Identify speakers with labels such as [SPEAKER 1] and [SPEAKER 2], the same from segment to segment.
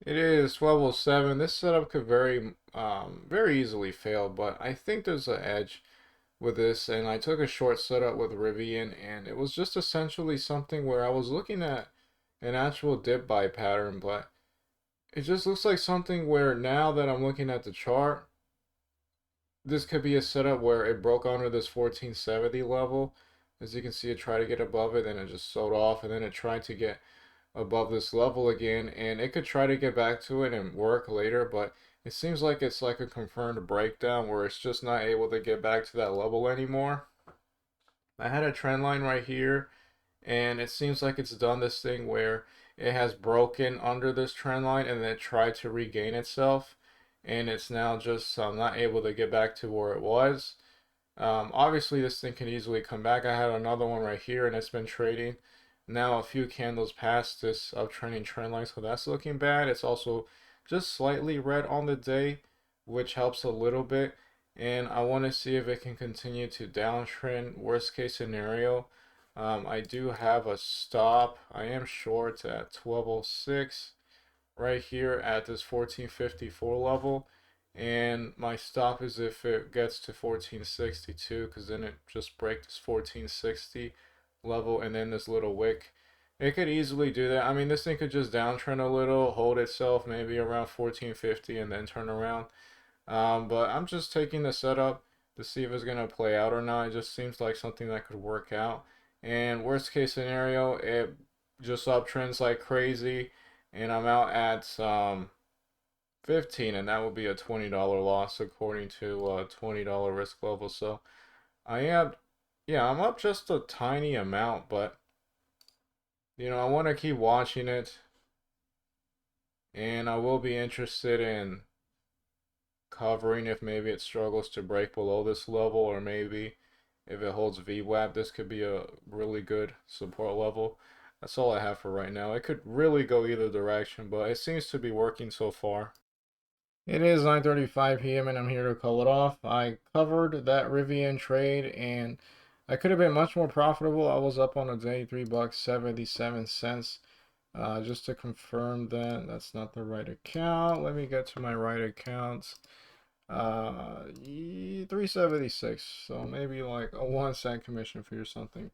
[SPEAKER 1] It is 1207. This setup could very easily fail, but I think there's an edge with this. And I took a short setup with RIVN, and it was just essentially something where I was looking at an actual dip buy pattern, but it just looks like something where now that I'm looking at the chart, this could be a setup where it broke under this 1470 level. As you can see, it tried to get above it, then it just sold off, and then it tried to get above this level again, and it could try to get back to it and work later, but it seems like it's like a confirmed breakdown where it's just not able to get back to that level anymore. I had a trend line right here, and it seems like it's done this thing where it has broken under this trend line and then it tried to regain itself, and it's now just not able to get back to where it was. Obviously, this thing can easily come back. I had another one right here, and it's been trading now a few candles past this uptrending trend line, so that's looking bad. It's also just slightly red on the day, which helps a little bit. And I want to see if it can continue to downtrend. Worst case scenario, I do have a stop. I am short at 1206 right here at this 1454 level, and my stop is if it gets to 1462, because then it just breaks this 1460 level and then this little wick. It could easily do that. I mean, this thing could just downtrend a little, hold itself maybe around 1450 and then turn around. But I'm just taking the setup to see if it's going to play out or not. It just seems like something that could work out. And worst case scenario, it just uptrends like crazy and I'm out at 15, and that would be a $20 loss according to $20 risk level. So I am, yeah, I'm up just a tiny amount, but I want to keep watching it, and I will be interested in covering if maybe it struggles to break below this level, or maybe if it holds VWAP, this could be a really good support level. That's all I have for right now. It could really go either direction, but it seems to be working so far. It is 9:35 p.m. and I'm here to call it off. I covered that Rivian trade and I could have been much more profitable. I was up on a day $3.77. Just to confirm that that's not the right account. Let me get to my right account. 376. So maybe like a 1 cent commission fee or something.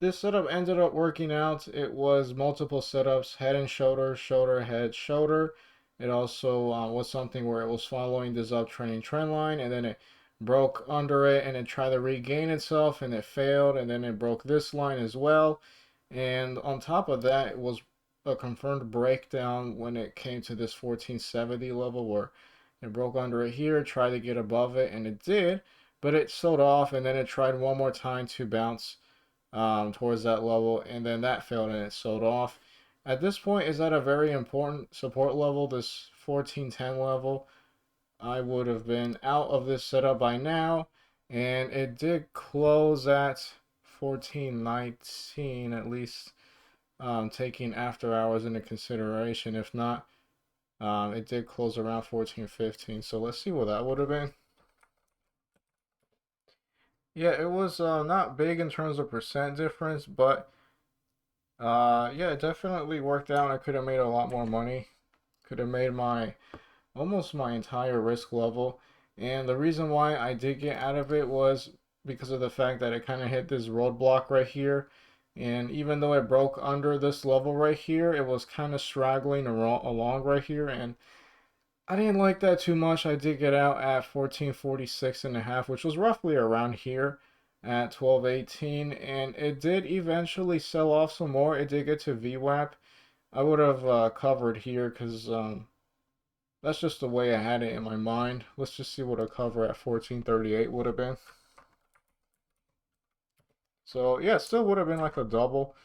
[SPEAKER 1] This setup ended up working out. It was multiple setups, head and shoulder, shoulder, head, shoulder. It also was something where it was following this uptrending trend line, and then it broke under it, and it tried to regain itself, and it failed, and then it broke this line as well. And on top of that, it was a confirmed breakdown when it came to this 1470 level where it broke under it here, tried to get above it, and it did, but it sold off, and then it tried one more time to bounce towards that level, and then that failed and it sold off. At this point, is that a very important support level, this 1410 level? I would have been out of this setup by now, and it did close at 1419, at least taking after hours into consideration. If not, it did close around 1415. So let's see what that would have been. Yeah, it was not big in terms of percent difference, but yeah, it definitely worked out. I could have made a lot more money. Could have made my almost my entire risk level. And the reason why I did get out of it was because of the fact that it kind of hit this roadblock right here. And even though it broke under this level right here, it was kind of straggling along right here. And I didn't like that too much. I did get out at 1446 and a half, which was roughly around here at 1218. And it did eventually sell off some more. It did get to VWAP. I would have covered here because that's just the way I had it in my mind. Let's just see what a cover at 1438 would have been. So yeah, it still would have been like a double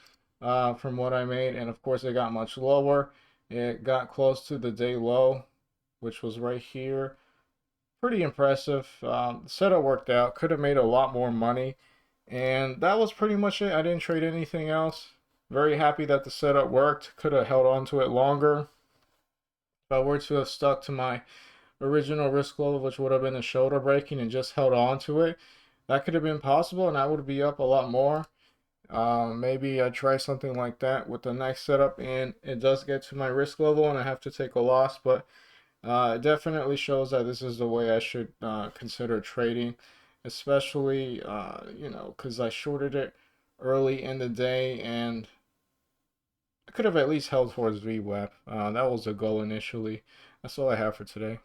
[SPEAKER 1] from what I made. And of course, it got much lower. It got close to the day low, which was right here. Pretty impressive. The setup worked out. Could have made a lot more money. And that was pretty much it. I didn't trade anything else. Very happy that the setup worked. Could have held on to it longer. If I were to have stuck to my original risk level, which would have been the shoulder breaking, and just held on to it, that could have been possible, and I would be up a lot more. Maybe I try something like that with the next setup, and it does get to my risk level, and I have to take a loss. But it definitely shows that this is the way I should consider trading, especially because I shorted it early in the day, and I could have at least held towards VWAP. That was the goal initially. That's all I have for today.